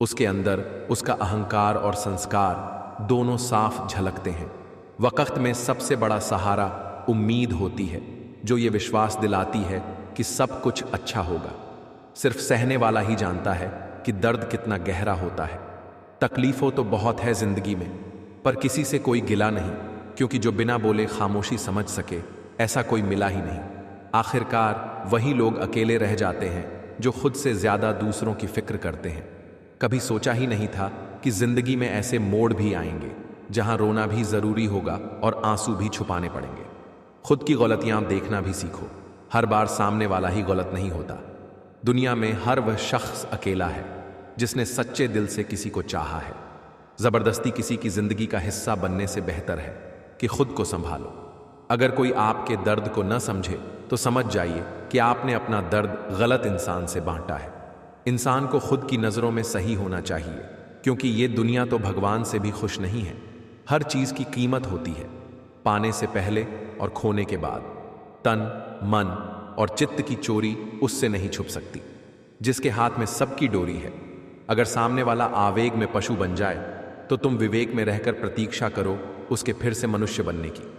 उसके अंदर उसका अहंकार और संस्कार दोनों साफ झलकते हैं। वक्त में सबसे बड़ा सहारा उम्मीद होती है, जो ये विश्वास दिलाती है कि सब कुछ अच्छा होगा। सिर्फ सहने वाला ही जानता है कि दर्द कितना गहरा होता है। तकलीफों तो बहुत है जिंदगी में, पर किसी से कोई गिला नहीं, क्योंकि जो बिना बोले खामोशी समझ सके ऐसा कोई मिला ही नहीं। आखिरकार वही लोग अकेले रह जाते हैं जो खुद से ज्यादा दूसरों की फिक्र करते हैं। कभी सोचा ही नहीं था कि जिंदगी में ऐसे मोड़ भी आएंगे जहां रोना भी जरूरी होगा और आंसू भी छुपाने पड़ेंगे। खुद की गलतियां देखना भी सीखो। हर बार सामने वाला ही गलत नहीं होता। दुनिया में हर वह शख्स अकेला है जिसने सच्चे दिल से किसी को चाहा है। जबरदस्ती किसी की जिंदगी का हिस्सा बनने से बेहतर है कि खुद को संभालो। अगर कोई आपके दर्द को न समझे तो समझ जाइए कि आपने अपना दर्द गलत इंसान से बांटा है। इंसान को खुद की नज़रों में सही होना चाहिए, क्योंकि ये दुनिया तो भगवान से भी खुश नहीं है। हर चीज़ की कीमत होती है, पाने से पहले और खोने के बाद। तन, मन और चित्त की चोरी उससे नहीं छुप सकती, जिसके हाथ में सबकी डोरी है। अगर सामने वाला आवेग में पशु बन जाए तो तुम विवेक में रहकर प्रतीक्षा करो उसके फिर से मनुष्य बनने की।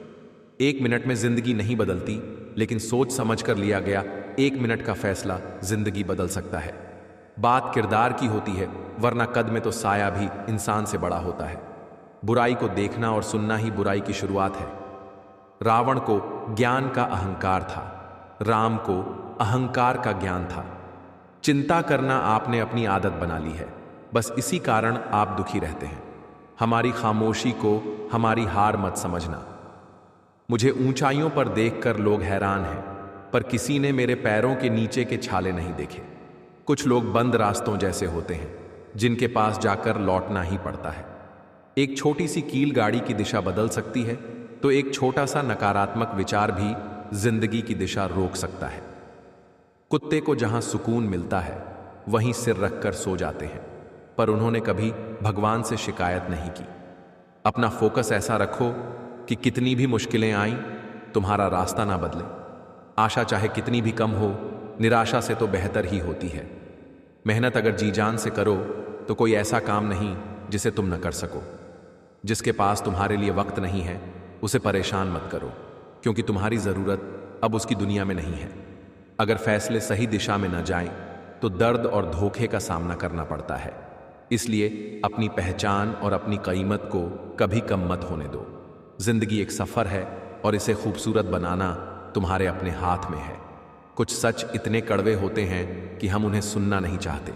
1 मिनट में जिंदगी नहीं बदलती, लेकिन सोच समझ कर लिया गया 1 मिनट का फैसला जिंदगी बदल सकता है। बात किरदार की होती है, वरना कद में तो साया भी इंसान से बड़ा होता है। बुराई को देखना और सुनना ही बुराई की शुरुआत है। रावण को ज्ञान का अहंकार था, राम को अहंकार का ज्ञान था। चिंता करना आपने अपनी आदत बना ली है, बस इसी कारण आप दुखी रहते हैं। हमारी खामोशी को हमारी हार मत समझना। मुझे ऊंचाइयों पर देखकर लोग हैरान हैं, पर किसी ने मेरे पैरों के नीचे के छाले नहीं देखे। कुछ लोग बंद रास्तों जैसे होते हैं, जिनके पास जाकर लौटना ही पड़ता है। एक छोटी सी कील गाड़ी की दिशा बदल सकती है, तो एक छोटा सा नकारात्मक विचार भी जिंदगी की दिशा रोक सकता है। कुत्ते को जहां सुकून मिलता है वहीं सिर रखकर सो जाते हैं, पर उन्होंने कभी भगवान से शिकायत नहीं की। अपना फोकस ऐसा रखो कि कितनी भी मुश्किलें आईं, तुम्हारा रास्ता ना बदले। आशा चाहे कितनी भी कम हो, निराशा से तो बेहतर ही होती है। मेहनत अगर जी जान से करो तो कोई ऐसा काम नहीं जिसे तुम न कर सको। जिसके पास तुम्हारे लिए वक्त नहीं है उसे परेशान मत करो, क्योंकि तुम्हारी ज़रूरत अब उसकी दुनिया में नहीं है। अगर फैसले सही दिशा में न जाएं तो दर्द और धोखे का सामना करना पड़ता है। इसलिए अपनी पहचान और अपनी कीमत को कभी कम मत होने दो। जिंदगी एक सफ़र है और इसे खूबसूरत बनाना तुम्हारे अपने हाथ में है। कुछ सच इतने कड़वे होते हैं कि हम उन्हें सुनना नहीं चाहते,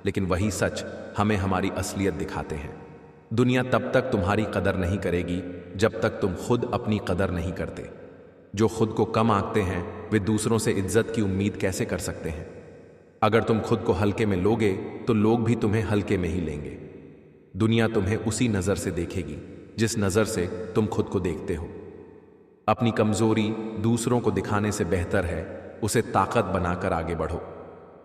लेकिन वही सच हमें हमारी असलियत दिखाते हैं। दुनिया तब तक तुम्हारी कदर नहीं करेगी जब तक तुम खुद अपनी कदर नहीं करते। जो खुद को कम आंकते हैं वे दूसरों से इज्जत की उम्मीद कैसे कर सकते हैं। अगर तुम खुद को हल्के में लोगे तो लोग भी तुम्हें हल्के में ही लेंगे। दुनिया तुम्हें उसी नज़र से देखेगी जिस नज़र से तुम खुद को देखते हो। अपनी कमजोरी दूसरों को दिखाने से बेहतर है उसे ताकत बनाकर आगे बढ़ो।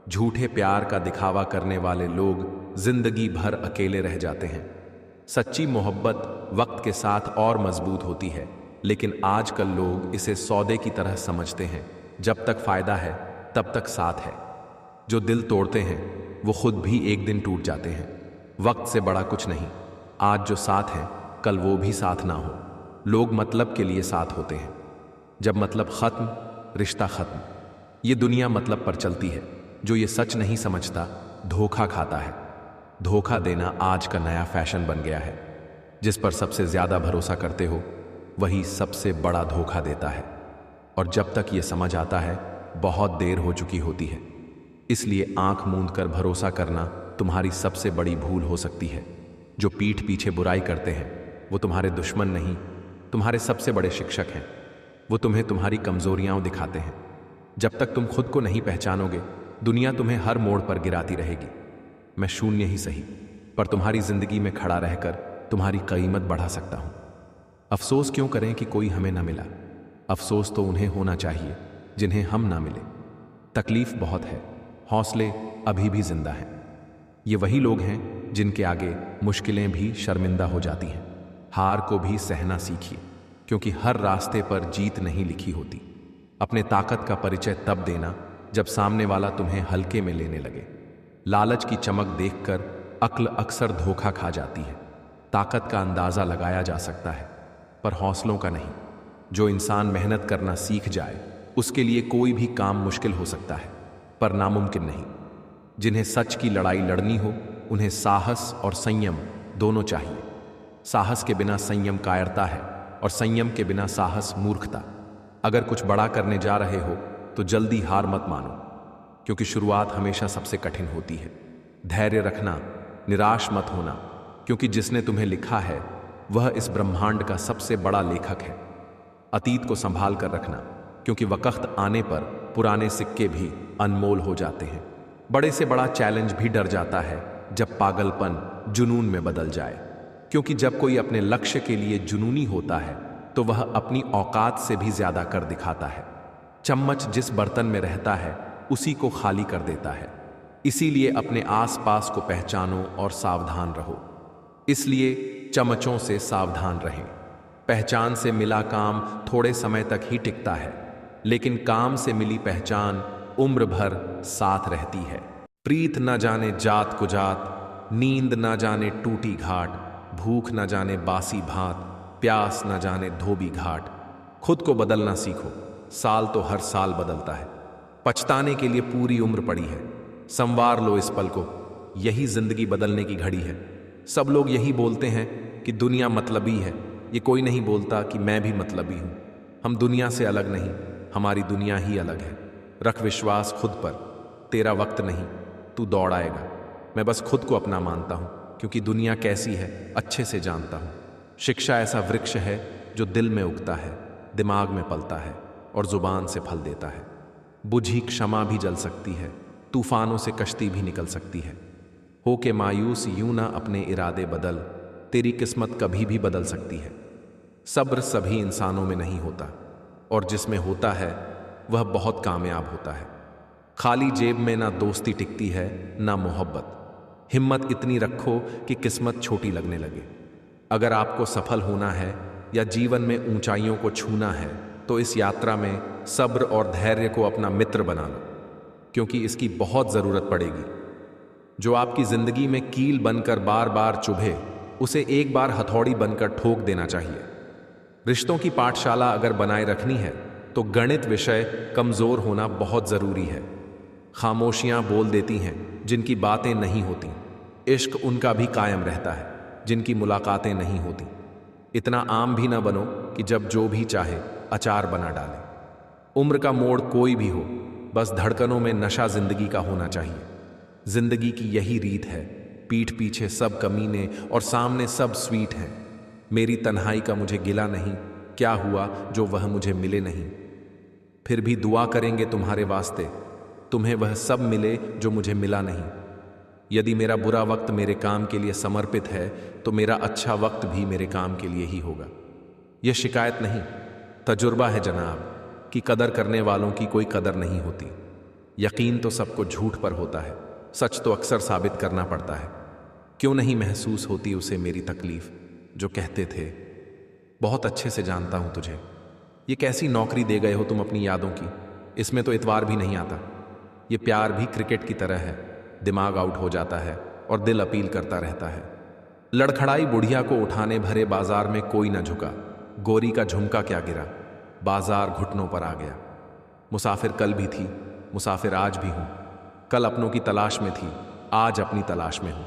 झूठे प्यार का दिखावा करने वाले लोग जिंदगी भर अकेले रह जाते हैं। सच्ची मोहब्बत वक्त के साथ और मजबूत होती है, लेकिन आजकल लोग इसे सौदे की तरह समझते हैं। जब तक फायदा है तब तक साथ है। जो दिल तोड़ते हैं वो खुद भी एक दिन टूट जाते हैं। वक्त से बड़ा कुछ नहीं। आज जो साथ है कल वो भी साथ ना हो। लोग मतलब के लिए साथ होते हैं। जब मतलब खत्म, रिश्ता खत्म। ये दुनिया मतलब पर चलती है। जो ये सच नहीं समझता धोखा खाता है। धोखा देना आज का नया फैशन बन गया है। जिस पर सबसे ज्यादा भरोसा करते हो वही सबसे बड़ा धोखा देता है, और जब तक ये समझ आता है बहुत देर हो चुकी होती है। इसलिए आंख मूंद कर भरोसा करना तुम्हारी सबसे बड़ी भूल हो सकती है। जो पीठ पीछे बुराई करते हैं वो तुम्हारे दुश्मन नहीं, तुम्हारे सबसे बड़े शिक्षक हैं। वो तुम्हें तुम्हारी कमजोरियां दिखाते हैं। जब तक तुम खुद को नहीं पहचानोगे दुनिया तुम्हें हर मोड़ पर गिराती रहेगी। मैं शून्य ही सही, पर तुम्हारी जिंदगी में खड़ा रहकर तुम्हारी कीमत बढ़ा सकता हूं। अफसोस क्यों करें कि कोई हमें ना मिला। अफसोस तो उन्हें होना चाहिए जिन्हें हम ना मिले। तकलीफ बहुत है, हौसले अभी भी जिंदा हैं। ये वही लोग हैं जिनके आगे मुश्किलें भी शर्मिंदा हो जाती हैं। हार को भी सहना सीखिए, क्योंकि हर रास्ते पर जीत नहीं लिखी होती। अपने ताकत का परिचय तब देना जब सामने वाला तुम्हें हल्के में लेने लगे। लालच की चमक देखकर अक्ल अक्सर धोखा खा जाती है। ताकत का अंदाज़ा लगाया जा सकता है, पर हौसलों का नहीं। जो इंसान मेहनत करना सीख जाए, उसके लिए कोई भी काम मुश्किल हो सकता है, पर नामुमकिन नहीं। जिन्हें सच की लड़ाई लड़नी हो, उन्हें साहस और संयम दोनों चाहिए। साहस के बिना संयम कायरता है, और संयम के बिना साहस मूर्खता। अगर कुछ बड़ा करने जा रहे हो तो जल्दी हार मत मानो, क्योंकि शुरुआत हमेशा सबसे कठिन होती है। धैर्य रखना, निराश मत होना, क्योंकि जिसने तुम्हें लिखा है वह इस ब्रह्मांड का सबसे बड़ा लेखक है। अतीत को संभाल कर रखना, क्योंकि वक्त आने पर पुराने सिक्के भी अनमोल हो जाते हैं। बड़े से बड़ा चैलेंज भी डर जाता है जब पागलपन जुनून में बदल जाए, क्योंकि जब कोई अपने लक्ष्य के लिए जुनूनी होता है तो वह अपनी औकात से भी ज्यादा कर दिखाता है। चम्मच जिस बर्तन में रहता है उसी को खाली कर देता है। इसीलिए अपने आसपास को पहचानो और सावधान रहो। इसलिए चमचों से सावधान रहें। पहचान से मिला काम थोड़े समय तक ही टिकता है, लेकिन काम से मिली पहचान उम्र भर साथ रहती है। प्रीत न जाने जात को जात, नींद न जाने टूटी घाट, भूख न जाने बासी भात, प्यास न जाने धोबी घाट। खुद को बदलना सीखो, साल तो हर साल बदलता है। पछताने के लिए पूरी उम्र पड़ी है। संवार लो इस पल को, यही जिंदगी बदलने की घड़ी है। सब लोग यही बोलते हैं कि दुनिया मतलबी है, ये कोई नहीं बोलता कि मैं भी मतलबी हूं। हम दुनिया से अलग नहीं, हमारी दुनिया ही अलग है। रख विश्वास खुद पर, तेरा वक्त नहीं, तू दौड़ आएगा। मैं बस खुद को अपना मानता हूं, क्योंकि दुनिया कैसी है अच्छे से जानता हूं। शिक्षा ऐसा वृक्ष है जो दिल में उगता है, दिमाग में पलता है और जुबान से फल देता है। बुझी क्षमा भी जल सकती है, तूफानों से कश्ती भी निकल सकती है। हो के मायूस यूं ना अपने इरादे बदल, तेरी किस्मत कभी भी बदल सकती है। सब्र सभी इंसानों में नहीं होता, और जिसमें होता है वह बहुत कामयाब होता है। खाली जेब में ना दोस्ती टिकती है ना मोहब्बत। हिम्मत इतनी रखो कि किस्मत छोटी लगने लगे। अगर आपको सफल होना है या जीवन में ऊंचाइयों को छूना है तो इस यात्रा में सब्र और धैर्य को अपना मित्र बना लो, क्योंकि इसकी बहुत ज़रूरत पड़ेगी। जो आपकी ज़िंदगी में कील बनकर बार बार चुभे, उसे एक बार हथौड़ी बनकर ठोक देना चाहिए। रिश्तों की पाठशाला अगर बनाए रखनी है तो गणित विषय कमज़ोर होना बहुत ज़रूरी है। खामोशियाँ बोल देती हैं जिनकी बातें नहीं होती। इश्क उनका भी कायम रहता है जिनकी मुलाकातें नहीं होती। इतना आम भी ना बनो कि जब जो भी चाहे अचार बना डाले। उम्र का मोड़ कोई भी हो, बस धड़कनों में नशा जिंदगी का होना चाहिए। जिंदगी की यही रीत है, पीठ पीछे सब कमीने और सामने सब स्वीट हैं। मेरी तन्हाई का मुझे गिला नहीं, क्या हुआ जो वह मुझे मिले नहीं। फिर भी दुआ करेंगे तुम्हारे वास्ते, तुम्हें वह सब मिले जो मुझे मिला नहीं। यदि मेरा बुरा वक्त मेरे काम के लिए समर्पित है तो मेरा अच्छा वक्त भी मेरे काम के लिए ही होगा। यह शिकायत नहीं, तजुर्बा है जनाब, कि कदर करने वालों की कोई कदर नहीं होती। यकीन तो सबको झूठ पर होता है, सच तो अक्सर साबित करना पड़ता है। क्यों नहीं महसूस होती उसे मेरी तकलीफ, जो कहते थे बहुत अच्छे से जानता हूं तुझे। ये कैसी नौकरी दे गए हो तुम अपनी यादों की, इसमें तो इतवार भी नहीं आता। ये प्यार भी क्रिकेट की तरह है, दिमाग आउट हो जाता है और दिल अपील करता रहता है। लड़खड़ाई बुढ़िया को उठाने भरे बाजार में कोई न झुका, गोरी का झुमका क्या गिरा, बाजार घुटनों पर आ गया। मुसाफिर कल भी थी, मुसाफिर आज भी हूं। कल अपनों की तलाश में थी, आज अपनी तलाश में हूं।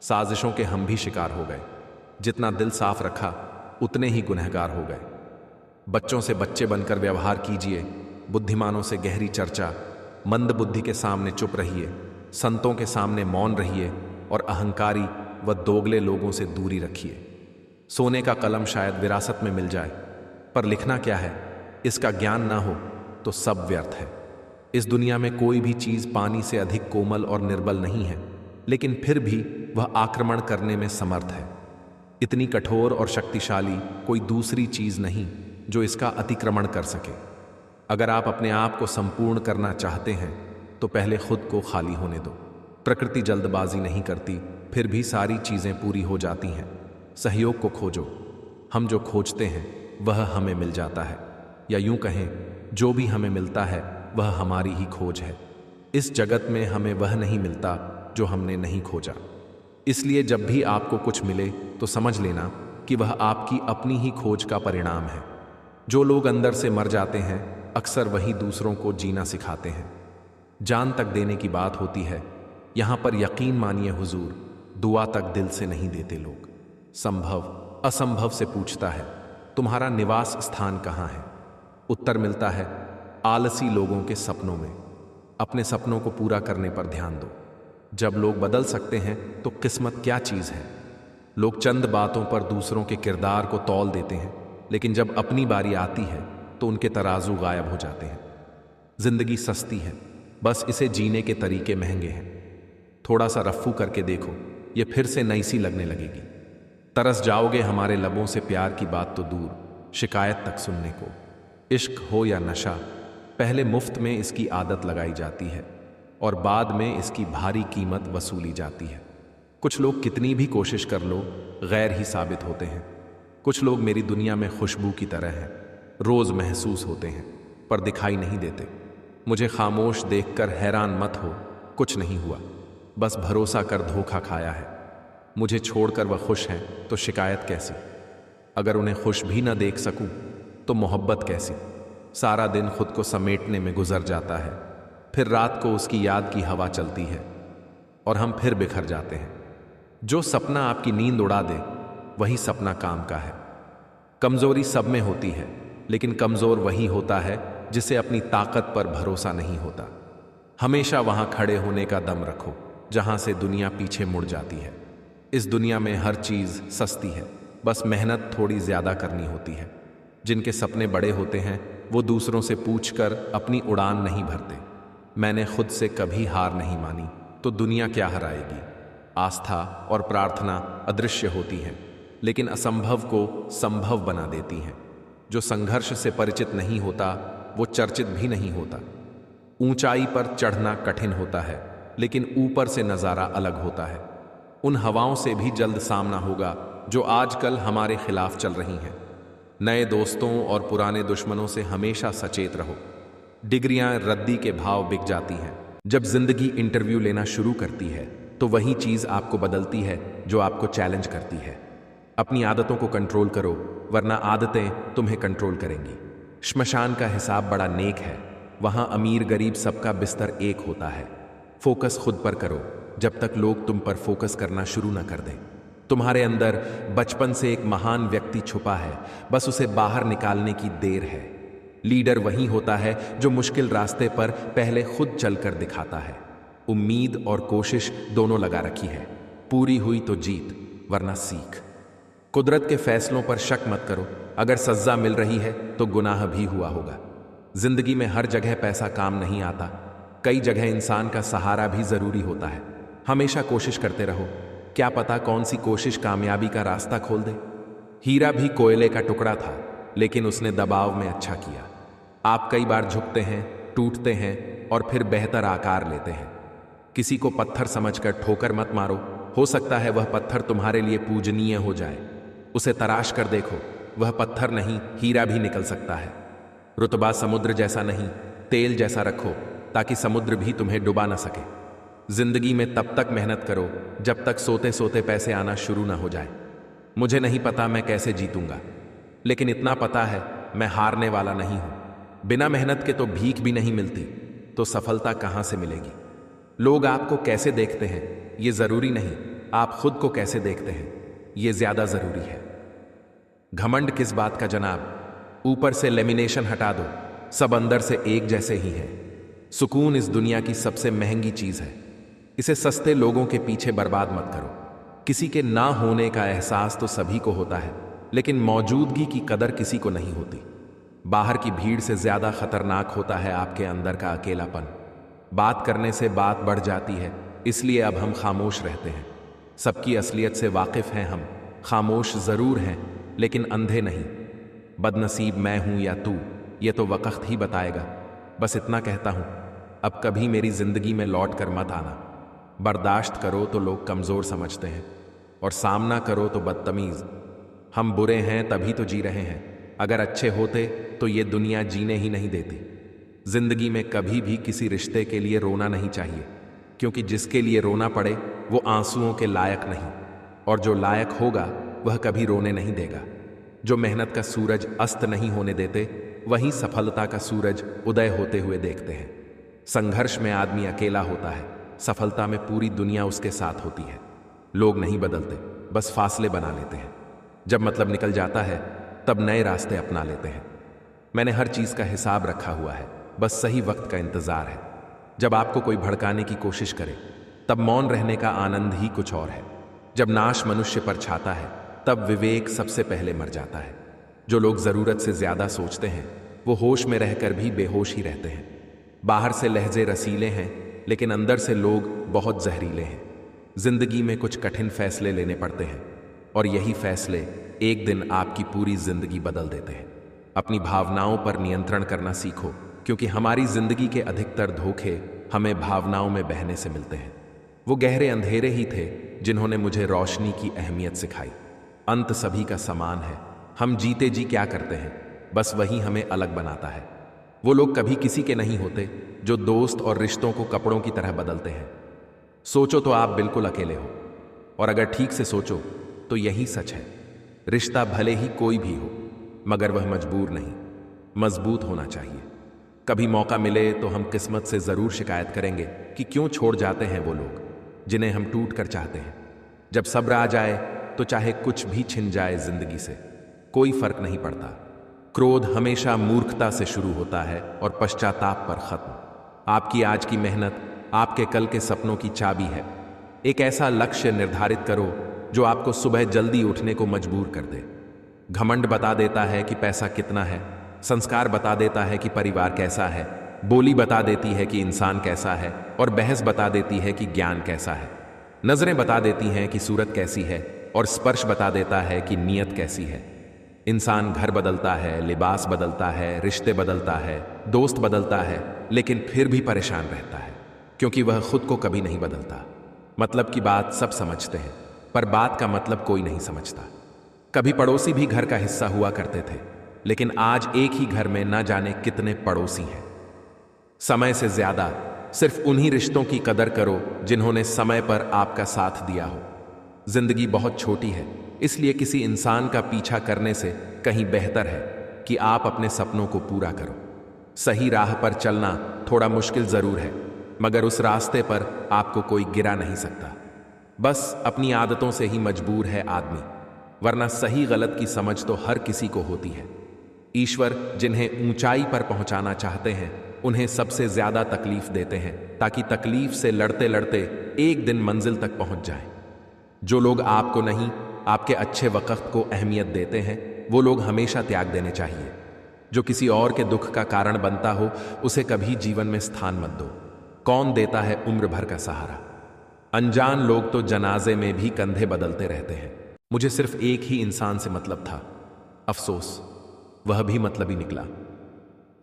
साजिशों के हम भी शिकार हो गए, जितना दिल साफ रखा उतने ही गुनहगार हो गए। बच्चों से बच्चे बनकर व्यवहार कीजिए, बुद्धिमानों से गहरी चर्चा, मंद बुद्धि के सामने चुप रहिए, संतों के सामने मौन रहिए और अहंकारी व दोगले लोगों से दूरी रखिए। सोने का कलम शायद विरासत में मिल जाए, पर लिखना क्या है इसका ज्ञान ना हो तो सब व्यर्थ है। इस दुनिया में कोई भी चीज़ पानी से अधिक कोमल और निर्बल नहीं है, लेकिन फिर भी वह आक्रमण करने में समर्थ है। इतनी कठोर और शक्तिशाली कोई दूसरी चीज़ नहीं जो इसका अतिक्रमण कर सके। अगर आप अपने आप को संपूर्ण करना चाहते हैं तो पहले खुद को खाली होने दो। प्रकृति जल्दबाजी नहीं करती, फिर भी सारी चीज़ें पूरी हो जाती हैं। सहयोग को खोजो, हम जो खोजते हैं वह हमें मिल जाता है, या यूं कहें जो भी हमें मिलता है वह हमारी ही खोज है। इस जगत में हमें वह नहीं मिलता जो हमने नहीं खोजा। इसलिए जब भी आपको कुछ मिले तो समझ लेना कि वह आपकी अपनी ही खोज का परिणाम है। जो लोग अंदर से मर जाते हैं अक्सर वही दूसरों को जीना सिखाते हैं। जान तक देने की बात होती है, यहां पर यकीन मानिए हुजूर, दुआ तक दिल से नहीं देते लोग। संभव असंभव से पूछता है, तुम्हारा निवास स्थान कहाँ है? उत्तर मिलता है, आलसी लोगों के सपनों में। अपने सपनों को पूरा करने पर ध्यान दो। जब लोग बदल सकते हैं तो किस्मत क्या चीज़ है। लोग चंद बातों पर दूसरों के किरदार को तौल देते हैं, लेकिन जब अपनी बारी आती है तो उनके तराजू गायब हो जाते हैं। जिंदगी सस्ती है, बस इसे जीने के तरीके महंगे हैं। थोड़ा सा रफ्फू करके देखो, ये फिर से नई सी लगने लगेगी। तरस जाओगे हमारे लबों से प्यार की बात तो दूर, शिकायत तक सुनने को। इश्क हो या नशा, पहले मुफ्त में इसकी आदत लगाई जाती है और बाद में इसकी भारी कीमत वसूली जाती है। कुछ लोग कितनी भी कोशिश कर लो गैर ही साबित होते हैं। कुछ लोग मेरी दुनिया में खुशबू की तरह हैं, रोज महसूस होते हैं पर दिखाई नहीं देते। मुझे खामोश देखकर हैरान मत हो, कुछ नहीं हुआ, बस भरोसा कर धोखा खाया है। मुझे छोड़कर वह खुश हैं तो शिकायत कैसी? अगर उन्हें खुश भी न देख सकूं तो मोहब्बत कैसी? सारा दिन खुद को समेटने में गुजर जाता है, फिर रात को उसकी याद की हवा चलती है और हम फिर बिखर जाते हैं। जो सपना आपकी नींद उड़ा दे वही सपना काम का है। कमजोरी सब में होती है, लेकिन कमजोर वही होता है जिसे अपनी ताकत पर भरोसा नहीं होता। हमेशा वहां खड़े होने का दम रखो जहां से दुनिया पीछे मुड़ जाती है। इस दुनिया में हर चीज सस्ती है, बस मेहनत थोड़ी ज्यादा करनी होती है। जिनके सपने बड़े होते हैं वो दूसरों से पूछकर अपनी उड़ान नहीं भरते। मैंने खुद से कभी हार नहीं मानी, तो दुनिया क्या हराएगी। आस्था और प्रार्थना अदृश्य होती हैं, लेकिन असंभव को संभव बना देती हैं। जो संघर्ष से परिचित नहीं होता वो चर्चित भी नहीं होता। ऊंचाई पर चढ़ना कठिन होता है, लेकिन ऊपर से नजारा अलग होता है। उन हवाओं से भी जल्द सामना होगा जो आजकल हमारे खिलाफ चल रही हैं। नए दोस्तों और पुराने दुश्मनों से हमेशा सचेत रहो। डिग्रियां रद्दी के भाव बिक जाती हैं। जब जिंदगी इंटरव्यू लेना शुरू करती है तो वही चीज आपको बदलती है जो आपको चैलेंज करती है। अपनी आदतों को कंट्रोल करो, वरना आदतें तुम्हें कंट्रोल करेंगी। श्मशान का हिसाब बड़ा नेक है, वहां अमीर गरीब सबका बिस्तर एक होता है। फोकस खुद पर करो जब तक लोग तुम पर फोकस करना शुरू न कर दें। तुम्हारे अंदर बचपन से एक महान व्यक्ति छुपा है, बस उसे बाहर निकालने की देर है। लीडर वही होता है जो मुश्किल रास्ते पर पहले खुद चलकर दिखाता है। उम्मीद और कोशिश दोनों लगा रखी है, पूरी हुई तो जीत, वरना सीख। कुदरत के फैसलों पर शक मत करो, अगर सजा मिल रही है तो गुनाह भी हुआ होगा। जिंदगी में हर जगह पैसा काम नहीं आता, कई जगह इंसान का सहारा भी जरूरी होता है। हमेशा कोशिश करते रहो, क्या पता कौन सी कोशिश कामयाबी का रास्ता खोल दे। हीरा भी कोयले का टुकड़ा था, लेकिन उसने दबाव में अच्छा किया। आप कई बार झुकते हैं, टूटते हैं और फिर बेहतर आकार लेते हैं। किसी को पत्थर समझकर ठोकर मत मारो, हो सकता है वह पत्थर तुम्हारे लिए पूजनीय हो जाए। उसे तराश कर देखो, वह पत्थर नहीं हीरा भी निकल सकता है। रुतबा समुद्र जैसा नहीं, तेल जैसा रखो ताकि समुद्र भी तुम्हें डुबा ना सके। जिंदगी में तब तक मेहनत करो जब तक सोते सोते पैसे आना शुरू ना हो जाए। मुझे नहीं पता मैं कैसे जीतूंगा, लेकिन इतना पता है मैं हारने वाला नहीं हूं। बिना मेहनत के तो भीख भी नहीं मिलती, तो सफलता कहां से मिलेगी। लोग आपको कैसे देखते हैं ये जरूरी नहीं, आप खुद को कैसे देखते हैं ये ज्यादा जरूरी है। घमंड किस बात का जनाब, ऊपर से लेमिनेशन हटा दो, सब अंदर से एक जैसे ही हैं। सुकून इस दुनिया की सबसे महंगी चीज है, इसे सस्ते लोगों के पीछे बर्बाद मत करो। किसी के ना होने का एहसास तो सभी को होता है, लेकिन मौजूदगी की कदर किसी को नहीं होती। बाहर की भीड़ से ज्यादा खतरनाक होता है आपके अंदर का अकेलापन। बात करने से बात बढ़ जाती है, इसलिए अब हम खामोश रहते हैं। सबकी असलियत से वाकिफ हैं हम, खामोश जरूर हैं लेकिन अंधे नहीं। बदनसीब मैं हूं या तू, ये तो वक्त ही बताएगा। बस इतना कहता हूं, अब कभी मेरी जिंदगी में लौट कर मत आना। बर्दाश्त करो तो लोग कमजोर समझते हैं, और सामना करो तो बदतमीज। हम बुरे हैं तभी तो जी रहे हैं, अगर अच्छे होते तो ये दुनिया जीने ही नहीं देती। जिंदगी में कभी भी किसी रिश्ते के लिए रोना नहीं चाहिए, क्योंकि जिसके लिए रोना पड़े वो आंसुओं के लायक नहीं, और जो लायक होगा वह कभी रोने नहीं देगा। जो मेहनत का सूरज अस्त नहीं होने देते, वही सफलता का सूरज उदय होते हुए देखते हैं। संघर्ष में आदमी अकेला होता है, सफलता में पूरी दुनिया उसके साथ होती है। लोग नहीं बदलते, बस फासले बना लेते हैं। जब मतलब निकल जाता है तब नए रास्ते अपना लेते हैं। मैंने हर चीज का हिसाब रखा हुआ है, बस सही वक्त का इंतजार है। जब आपको कोई भड़काने की कोशिश करे तब मौन रहने का आनंद ही कुछ और है। जब नाश मनुष्य पर छाता है तब विवेक सबसे पहले मर जाता है। जो लोग जरूरत से ज्यादा सोचते हैं वो होश में रहकर भी बेहोश ही रहते हैं। बाहर से लहजे रसीले हैं, लेकिन अंदर से लोग बहुत जहरीले हैं। जिंदगी में कुछ कठिन फैसले लेने पड़ते हैं, और यही फैसले एक दिन आपकी पूरी जिंदगी बदल देते हैं। अपनी भावनाओं पर नियंत्रण करना सीखो, क्योंकि हमारी जिंदगी के अधिकतर धोखे हमें भावनाओं में बहने से मिलते हैं। वो गहरे अंधेरे ही थे जिन्होंने मुझे रोशनी की अहमियत सिखाई। अंत सभी का समान है। हम जीते जी क्या करते हैं, बस वही हमें अलग बनाता है। वो लोग कभी किसी के नहीं होते जो दोस्त और रिश्तों को कपड़ों की तरह बदलते हैं। सोचो तो आप बिल्कुल अकेले हो, और अगर ठीक से सोचो तो यही सच है। रिश्ता भले ही कोई भी हो, मगर वह मजबूर नहीं, मजबूत होना चाहिए। कभी मौका मिले तो हम किस्मत से जरूर शिकायत करेंगे कि क्यों छोड़ जाते हैं वो लोग जिन्हें हम टूट कर चाहते हैं। जब सब्र आ जाए तो चाहे कुछ भी छिन जाए जिंदगी से, कोई फर्क नहीं पड़ता। क्रोध हमेशा मूर्खता से शुरू होता है और पश्चाताप पर खत्म। आपकी आज की मेहनत आपके कल के सपनों की चाबी है। एक ऐसा लक्ष्य निर्धारित करो जो आपको सुबह जल्दी उठने को मजबूर कर दे। घमंड बता देता है कि पैसा कितना है, संस्कार बता देता है कि परिवार कैसा है, बोली बता देती है कि इंसान कैसा है, और बहस बता देती है कि ज्ञान कैसा है। नजरें बता देती हैं कि सूरत कैसी है, और स्पर्श बता देता है कि नीयत कैसी है। इंसान घर बदलता है, लिबास बदलता है, रिश्ते बदलता है, दोस्त बदलता है, लेकिन फिर भी परेशान रहता है, क्योंकि वह खुद को कभी नहीं बदलता। मतलब की बात सब समझते हैं, पर बात का मतलब कोई नहीं समझता। कभी पड़ोसी भी घर का हिस्सा हुआ करते थे, लेकिन आज एक ही घर में ना जाने कितने पड़ोसी हैं। समय से ज्यादा सिर्फ उन्हीं रिश्तों की कदर करो जिन्होंने समय पर आपका साथ दिया हो। जिंदगी बहुत छोटी है, इसलिए किसी इंसान का पीछा करने से कहीं बेहतर है कि आप अपने सपनों को पूरा करो। सही राह पर चलना थोड़ा मुश्किल जरूर है, मगर उस रास्ते पर आपको कोई गिरा नहीं सकता। बस अपनी आदतों से ही मजबूर है आदमी, वरना सही गलत की समझ तो हर किसी को होती है। ईश्वर जिन्हें ऊंचाई पर पहुंचाना चाहते हैं उन्हें सबसे ज्यादा तकलीफ देते हैं, ताकि तकलीफ से लड़ते लड़ते एक दिन मंजिल तक पहुंच जाएं। जो लोग आपको नहीं, आपके अच्छे वक्त को अहमियत देते हैं, वो लोग हमेशा त्याग देने चाहिए। जो किसी और के दुख का कारण बनता हो उसे कभी जीवन में स्थान मत दो। कौन देता है उम्र भर का सहारा? अनजान लोग तो जनाजे में भी कंधे बदलते रहते हैं। मुझे सिर्फ एक ही इंसान से मतलब था, अफसोस वह भी मतलब ही निकला।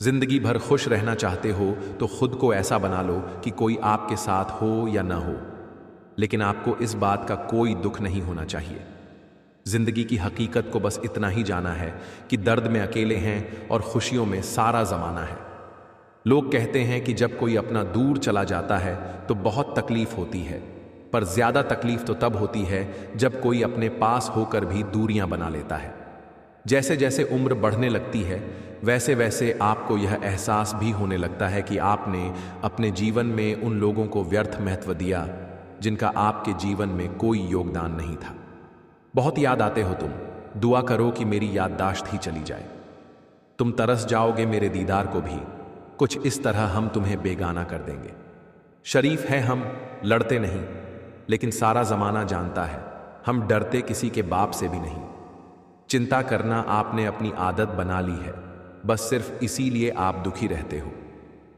जिंदगी भर खुश रहना चाहते हो तो खुद को ऐसा बना लो कि कोई आपके साथ हो या ना हो, लेकिन आपको इस बात का कोई दुख नहीं होना चाहिए। जिंदगी की हकीकत को बस इतना ही जाना है कि दर्द में अकेले हैं और खुशियों में सारा जमाना है। लोग कहते हैं कि जब कोई अपना दूर चला जाता है तो बहुत तकलीफ होती है, पर ज्यादा तकलीफ तो तब होती है जब कोई अपने पास होकर भी दूरियां बना लेता है। जैसे जैसे उम्र बढ़ने लगती है वैसे वैसे आपको यह एहसास भी होने लगता है कि आपने अपने जीवन में उन लोगों को व्यर्थ महत्व दिया जिनका आपके जीवन में कोई योगदान नहीं था। बहुत याद आते हो तुम, दुआ करो कि मेरी याददाश्त ही चली जाए। तुम तरस जाओगे मेरे दीदार को भी, कुछ इस तरह हम तुम्हें बेगाना कर देंगे। शरीफ हैं हम, लड़ते नहीं, लेकिन सारा जमाना जानता है हम डरते किसी के बाप से भी नहीं। चिंता करना आपने अपनी आदत बना ली है, बस सिर्फ इसीलिए आप दुखी रहते हो।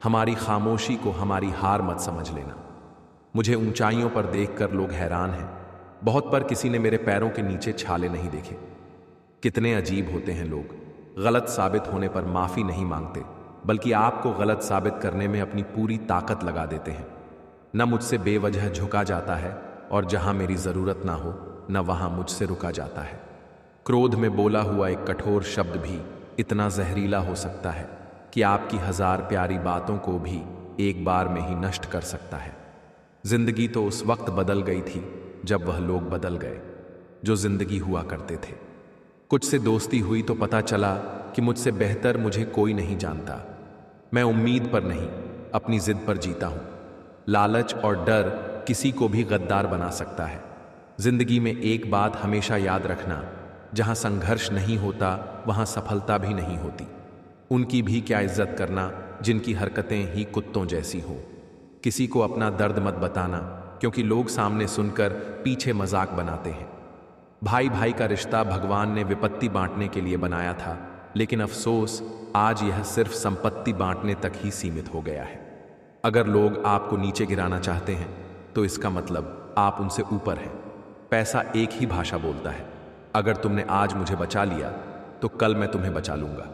हमारी खामोशी को हमारी हार मत समझ लेना। मुझे ऊंचाइयों पर देखकर लोग हैरान हैं, बहुत पर किसी ने मेरे पैरों के नीचे छाले नहीं देखे। कितने अजीब होते हैं लोग, गलत साबित होने पर माफी नहीं मांगते, बल्कि आपको गलत साबित करने में अपनी पूरी ताकत लगा देते हैं। न मुझसे बेवजह झुका जाता है, और जहां मेरी जरूरत ना हो न वहां मुझसे रुका जाता है। क्रोध में बोला हुआ एक कठोर शब्द भी इतना जहरीला हो सकता है कि आपकी 1000 प्यारी बातों को भी एक बार में ही नष्ट कर सकता है। जिंदगी तो उस वक्त बदल गई थी जब वह लोग बदल गए जो जिंदगी हुआ करते थे। कुछ से दोस्ती हुई तो पता चला कि मुझसे बेहतर मुझे कोई नहीं जानता। मैं उम्मीद पर नहीं, अपनी जिद पर जीता हूं। लालच और डर किसी को भी गद्दार बना सकता है। जिंदगी में एक बात हमेशा याद रखना, जहां संघर्ष नहीं होता वहां सफलता भी नहीं होती। उनकी भी क्या इज्जत करना जिनकी हरकतें ही कुत्तों जैसी हो। किसी को अपना दर्द मत बताना, क्योंकि लोग सामने सुनकर पीछे मजाक बनाते हैं। भाई भाई का रिश्ता भगवान ने विपत्ति बांटने के लिए बनाया था, लेकिन अफसोस आज यह सिर्फ संपत्ति बांटने तक ही सीमित हो गया है। अगर लोग आपको नीचे गिराना चाहते हैं तो इसका मतलब आप उनसे ऊपर हैं। पैसा एक ही भाषा बोलता है। अगर तुमने आज मुझे बचा लिया तो कल मैं तुम्हें बचा लूंगा।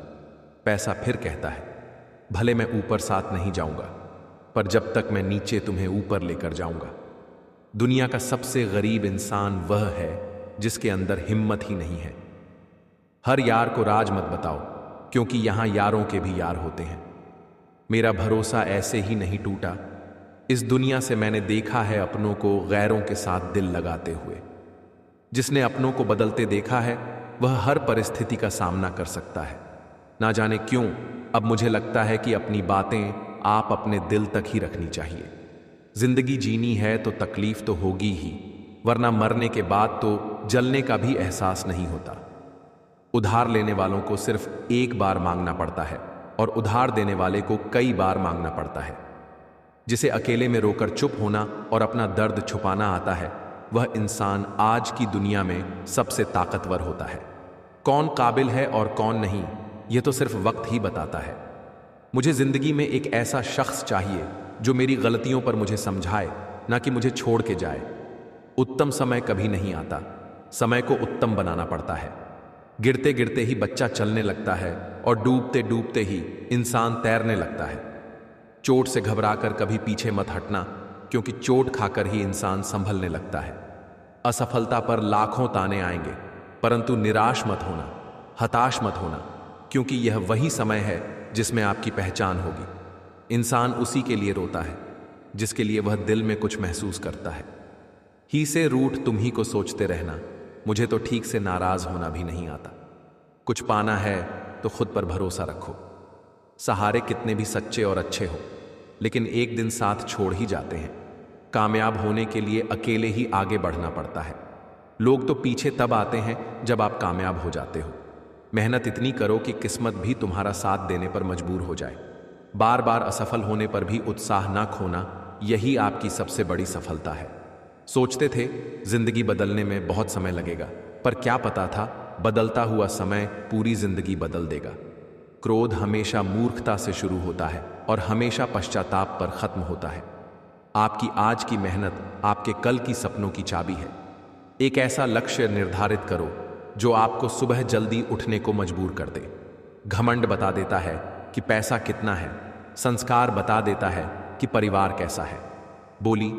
पैसा फिर कहता है, भले मैं ऊपर साथ नहीं जाऊंगा, पर जब तक मैं नीचे तुम्हें ऊपर लेकर जाऊंगा। दुनिया का सबसे गरीब इंसान वह है जिसके अंदर हिम्मत ही नहीं है। हर यार को राज मत बताओ, क्योंकि यहां यारों के भी यार होते हैं। मेरा भरोसा ऐसे ही नहीं टूटा। इस दुनिया से मैंने देखा है अपनों को गैरों के साथ दिल लगाते हुए। जिसने अपनों को बदलते देखा है वह हर परिस्थिति का सामना कर सकता है। ना जाने क्यों अब मुझे लगता है कि अपनी बातें आप अपने दिल तक ही रखनी चाहिए। जिंदगी जीनी है तो तकलीफ तो होगी ही, वरना मरने के बाद तो जलने का भी एहसास नहीं होता। उधार लेने वालों को सिर्फ एक बार मांगना पड़ता है और उधार देने वाले को कई बार मांगना पड़ता है। जिसे अकेले में रोकर चुप होना और अपना दर्द छुपाना आता है, वह इंसान आज की दुनिया में सबसे ताकतवर होता है। कौन काबिल है और कौन नहीं, यह तो सिर्फ वक्त ही बताता है। मुझे जिंदगी में एक ऐसा शख्स चाहिए जो मेरी गलतियों पर मुझे समझाए, ना कि मुझे छोड़ के जाए। उत्तम समय कभी नहीं आता, समय को उत्तम बनाना पड़ता है। गिरते गिरते ही बच्चा चलने लगता है और डूबते डूबते ही इंसान तैरने लगता है। चोट से घबराकर कभी पीछे मत हटना, क्योंकि चोट खाकर ही इंसान संभलने लगता है। असफलता पर लाखों ताने आएंगे, परंतु निराश मत होना, हताश मत होना, क्योंकि यह वही समय है जिसमें आपकी पहचान होगी। इंसान उसी के लिए रोता है जिसके लिए वह दिल में कुछ महसूस करता है। ही से रूठ तुम ही को सोचते रहना, मुझे तो ठीक से नाराज होना भी नहीं आता। कुछ पाना है तो खुद पर भरोसा रखो। सहारे कितने भी सच्चे और अच्छे हो, लेकिन एक दिन साथ छोड़ ही जाते हैं। कामयाब होने के लिए अकेले ही आगे बढ़ना पड़ता है। लोग तो पीछे तब आते हैं जब आप कामयाब हो जाते हो। मेहनत इतनी करो कि किस्मत भी तुम्हारा साथ देने पर मजबूर हो जाए। बार बार असफल होने पर भी उत्साह ना खोना, यही आपकी सबसे बड़ी सफलता है। सोचते थे जिंदगी बदलने में बहुत समय लगेगा, पर क्या पता था बदलता हुआ समय पूरी जिंदगी बदल देगा। क्रोध हमेशा मूर्खता से शुरू होता है और हमेशा पश्चाताप पर खत्म होता है। आपकी आज की मेहनत आपके कल की सपनों की चाबी है। एक ऐसा लक्ष्य निर्धारित करो जो आपको सुबह जल्दी उठने को मजबूर कर दे। घमंड बता देता है कि पैसा कितना है, संस्कार बता देता है कि परिवार कैसा है, बोली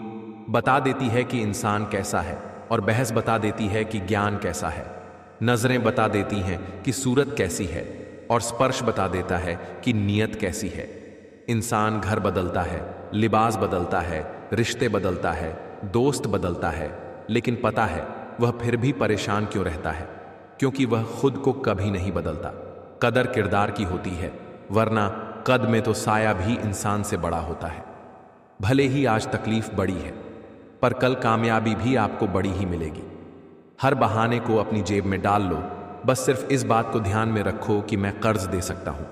बता देती है कि इंसान कैसा है, और बहस बता देती है कि ज्ञान कैसा है। नजरें बता देती हैं कि सूरत कैसी है, और स्पर्श बता देता है कि नीयत कैसी है। इंसान घर बदलता है, लिबास बदलता है, रिश्ते बदलता है, दोस्त बदलता है, लेकिन पता है वह फिर भी परेशान क्यों रहता है? क्योंकि वह खुद को कभी नहीं बदलता। कदर किरदार की होती है, वरना कद में तो साया भी इंसान से बड़ा होता है। भले ही आज तकलीफ बड़ी है, पर कल कामयाबी भी आपको बड़ी ही मिलेगी। हर बहाने को अपनी जेब में डाल लो, बस सिर्फ इस बात को ध्यान में रखो कि मैं कर्ज दे सकता हूं।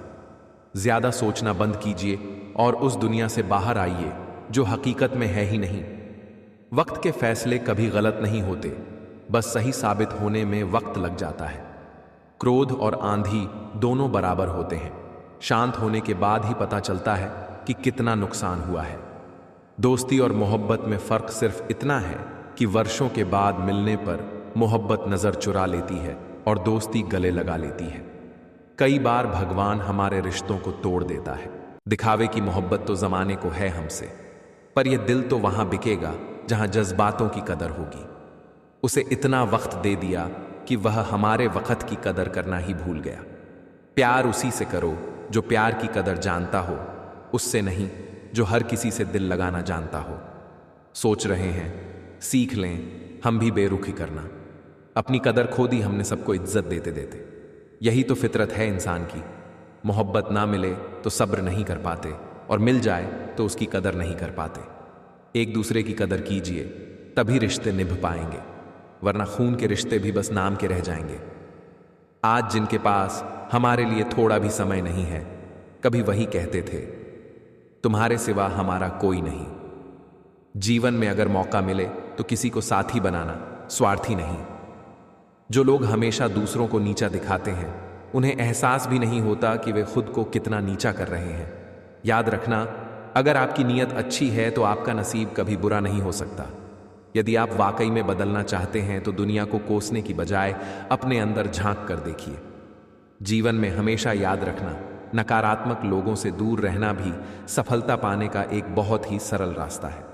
ज्यादा सोचना बंद कीजिए और उस दुनिया से बाहर आइए जो हकीकत में है ही नहीं। वक्त के फैसले कभी गलत नहीं होते, बस सही साबित होने में वक्त लग जाता है। क्रोध और आंधी दोनों बराबर होते हैं। शांत होने के बाद ही पता चलता है कि कितना नुकसान हुआ है। दोस्ती और मोहब्बत में फर्क सिर्फ इतना है कि वर्षों के बाद मिलने पर मोहब्बत नजर चुरा लेती है और दोस्ती गले लगा लेती है। कई बार भगवान हमारे रिश्तों को तोड़ देता है। दिखावे की मोहब्बत तो जमाने को है हमसे, पर यह दिल तो वहां बिकेगा जहां जज्बातों की कदर होगी। उसे इतना वक्त दे दिया कि वह हमारे वक्त की कदर करना ही भूल गया। प्यार उसी से करो जो प्यार की कदर जानता हो, उससे नहीं जो हर किसी से दिल लगाना जानता हो। सोच रहे हैं, सीख लें हम भी बेरुखी करना। अपनी कदर खो दी हमने सबको इज्जत देते देते। यही तो फितरत है इंसान की। मोहब्बत ना मिले तो सब्र नहीं कर पाते, और मिल जाए तो उसकी कदर नहीं कर पाते। एक दूसरे की कदर कीजिए, तभी रिश्ते निभ पाएंगे, वरना खून के रिश्ते भी बस नाम के रह जाएंगे। आज जिनके पास हमारे लिए थोड़ा भी समय नहीं है, कभी वही कहते थे, तुम्हारे सिवा हमारा कोई नहीं। जीवन में अगर मौका मिले तो किसी को साथी बनाना, स्वार्थी नहीं। जो लोग हमेशा दूसरों को नीचा दिखाते हैं, उन्हें एहसास भी नहीं होता कि वे खुद को कितना नीचा कर रहे हैं। याद रखना, अगर आपकी नीयत अच्छी है तो आपका नसीब कभी बुरा नहीं हो सकता। यदि आप वाकई में बदलना चाहते हैं तो दुनिया को कोसने की बजाय अपने अंदर झांक कर देखिए। जीवन में हमेशा याद रखना, नकारात्मक लोगों से दूर रहना भी सफलता पाने का एक बहुत ही सरल रास्ता है।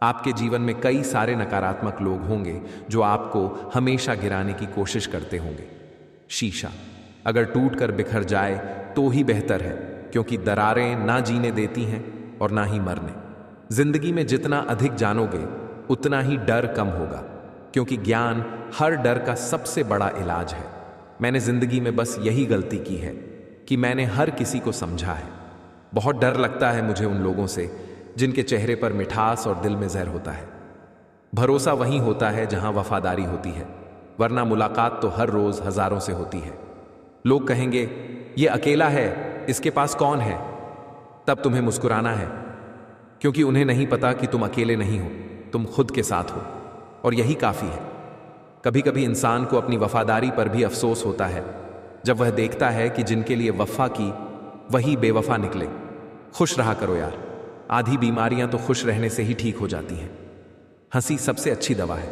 आपके जीवन में कई सारे नकारात्मक लोग होंगे जो आपको हमेशा गिराने की कोशिश करते होंगे। शीशा अगर टूट कर बिखर जाए तो ही बेहतर है, क्योंकि दरारें ना जीने देती हैं और ना ही मरने। जिंदगी में जितना अधिक जानोगे उतना ही डर कम होगा, क्योंकि ज्ञान हर डर का सबसे बड़ा इलाज है। मैंने जिंदगी में बस यही गलती की है कि मैंने हर किसी को समझा है। बहुत डर लगता है मुझे उन लोगों से जिनके चेहरे पर मिठास और दिल में जहर होता है। भरोसा वहीं होता है जहां वफादारी होती है, वरना मुलाकात तो हर रोज हजारों से होती है। लोग कहेंगे ये अकेला है, इसके पास कौन है? तब तुम्हें मुस्कुराना है, क्योंकि उन्हें नहीं पता कि तुम अकेले नहीं हो, तुम खुद के साथ हो, और यही काफी है। कभी कभी इंसान को अपनी वफादारी पर भी अफसोस होता है जब वह देखता है कि जिनके लिए वफा की वही बेवफा निकले। खुश रहा करो यार, आधी बीमारियां तो खुश रहने से ही ठीक हो जाती हैं। हंसी सबसे अच्छी दवा है,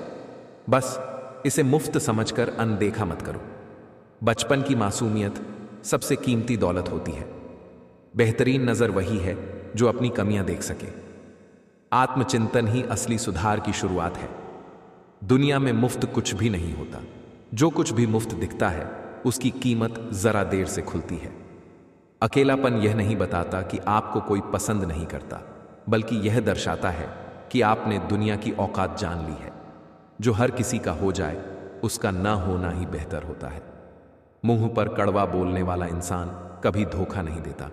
बस इसे मुफ्त समझकर अनदेखा मत करो। बचपन की मासूमियत सबसे कीमती दौलत होती है। बेहतरीन नजर वही है जो अपनी कमियां देख सके। आत्मचिंतन ही असली सुधार की शुरुआत है। दुनिया में मुफ्त कुछ भी नहीं होता। जो कुछ भी मुफ्त दिखता है उसकी कीमत जरा देर से खुलती है। अकेलापन यह नहीं बताता कि आपको कोई पसंद नहीं करता, बल्कि यह दर्शाता है कि आपने दुनिया की औकात जान ली है। जो हर किसी का हो जाए उसका ना होना ही बेहतर होता है। मुंह पर कड़वा बोलने वाला इंसान कभी धोखा नहीं देता,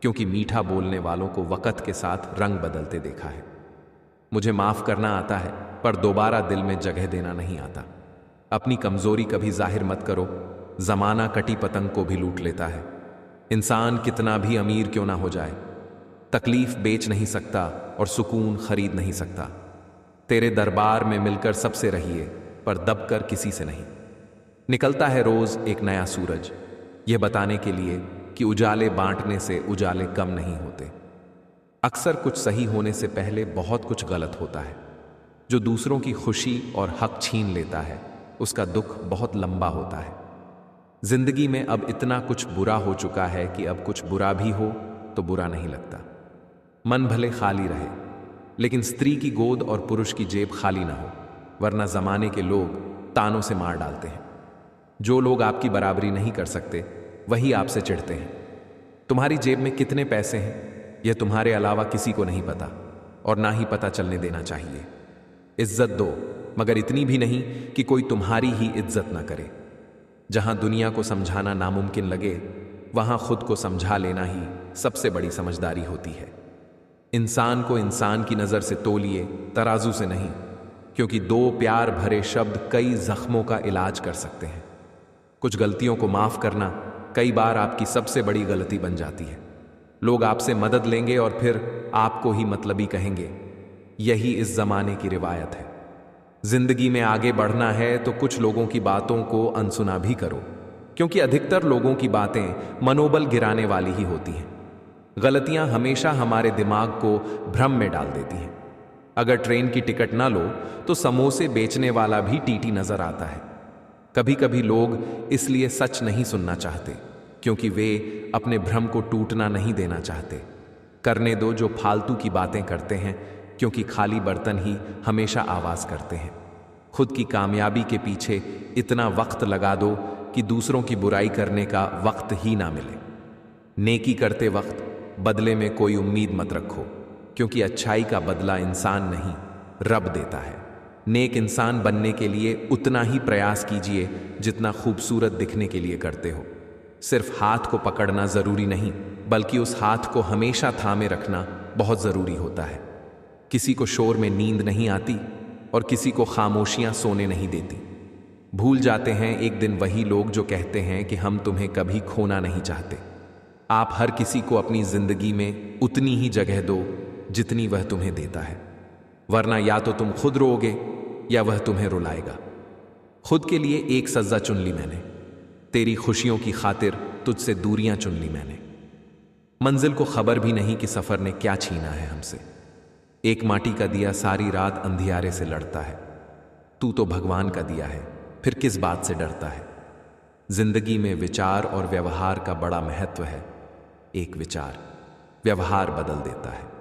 क्योंकि मीठा बोलने वालों को वक्त के साथ रंग बदलते देखा है। मुझे माफ करना आता है, पर दोबारा दिल में जगह देना नहीं आता। अपनी कमजोरी कभी जाहिर मत करो, जमाना कटी पतंग को भी लूट लेता है। इंसान कितना भी अमीर क्यों ना हो जाए, तकलीफ बेच नहीं सकता और सुकून खरीद नहीं सकता। तेरे दरबार में मिलकर सबसे रहिए, पर दबकर किसी से नहीं। निकलता है रोज एक नया सूरज, यह बताने के लिए कि उजाले बांटने से उजाले कम नहीं होते। अक्सर कुछ सही होने से पहले बहुत कुछ गलत होता है। जो दूसरों की खुशी और हक छीन लेता है उसका दुख बहुत लंबा होता है। जिंदगी में अब इतना कुछ बुरा हो चुका है कि अब कुछ बुरा भी हो तो बुरा नहीं लगता। मन भले खाली रहे, लेकिन स्त्री की गोद और पुरुष की जेब खाली ना हो, वरना जमाने के लोग तानों से मार डालते हैं। जो लोग आपकी बराबरी नहीं कर सकते वही आपसे चिढ़ते हैं। तुम्हारी जेब में कितने पैसे हैं यह तुम्हारे अलावा किसी को नहीं पता, और ना ही पता चलने देना चाहिए। इज्जत दो, मगर इतनी भी नहीं कि कोई तुम्हारी ही इज्जत ना करे। जहां दुनिया को समझाना नामुमकिन लगे, वहां खुद को समझा लेना ही सबसे बड़ी समझदारी होती है। इंसान को इंसान की नजर से तोलिए, तराजू से नहीं, क्योंकि दो प्यार भरे शब्द कई जख्मों का इलाज कर सकते हैं। कुछ गलतियों को माफ करना कई बार आपकी सबसे बड़ी गलती बन जाती है। लोग आपसे मदद लेंगे और फिर आपको ही मतलबी कहेंगे। यही इस जमाने की रिवायत है। जिंदगी में आगे बढ़ना है तो कुछ लोगों की बातों को अनसुना भी करो, क्योंकि अधिकतर लोगों की बातें मनोबल गिराने वाली ही होती हैं। गलतियां हमेशा हमारे दिमाग को भ्रम में डाल देती हैं। अगर ट्रेन की टिकट ना लो तो समोसे बेचने वाला भी टीटी नजर आता है। कभी कभी लोग इसलिए सच नहीं सुनना चाहते, क्योंकि वे अपने भ्रम को टूटना नहीं देना चाहते। करने दो जो फालतू की बातें करते हैं, क्योंकि खाली बर्तन ही हमेशा आवाज करते हैं। खुद की कामयाबी के पीछे इतना वक्त लगा दो कि दूसरों की बुराई करने का वक्त ही ना मिले। नेकी करते वक्त बदले में कोई उम्मीद मत रखो, क्योंकि अच्छाई का बदला इंसान नहीं रब देता है। नेक इंसान बनने के लिए उतना ही प्रयास कीजिए जितना खूबसूरत दिखने के लिए करते हो। सिर्फ हाथ को पकड़ना जरूरी नहीं, बल्कि उस हाथ को हमेशा थामे रखना बहुत जरूरी होता है। किसी को शोर में नींद नहीं आती और किसी को खामोशियां सोने नहीं देती। भूल जाते हैं एक दिन वही लोग जो कहते हैं कि हम तुम्हें कभी खोना नहीं चाहते। आप हर किसी को अपनी जिंदगी में उतनी ही जगह दो जितनी वह तुम्हें देता है, वरना या तो तुम खुद रोओगे या वह तुम्हें रुलाएगा। खुद के लिए एक सज्जा चुन ली मैंने, तेरी खुशियों की खातिर तुझसे दूरियां चुन ली मैंने। मंजिल को खबर भी नहीं कि सफर ने क्या छीना है हमसे। एक माटी का दिया सारी रात अंधियारे से लड़ता है। तू तो भगवान का दिया है, फिर किस बात से डरता है। जिंदगी में विचार और व्यवहार का बड़ा महत्व है। एक विचार व्यवहार बदल देता है।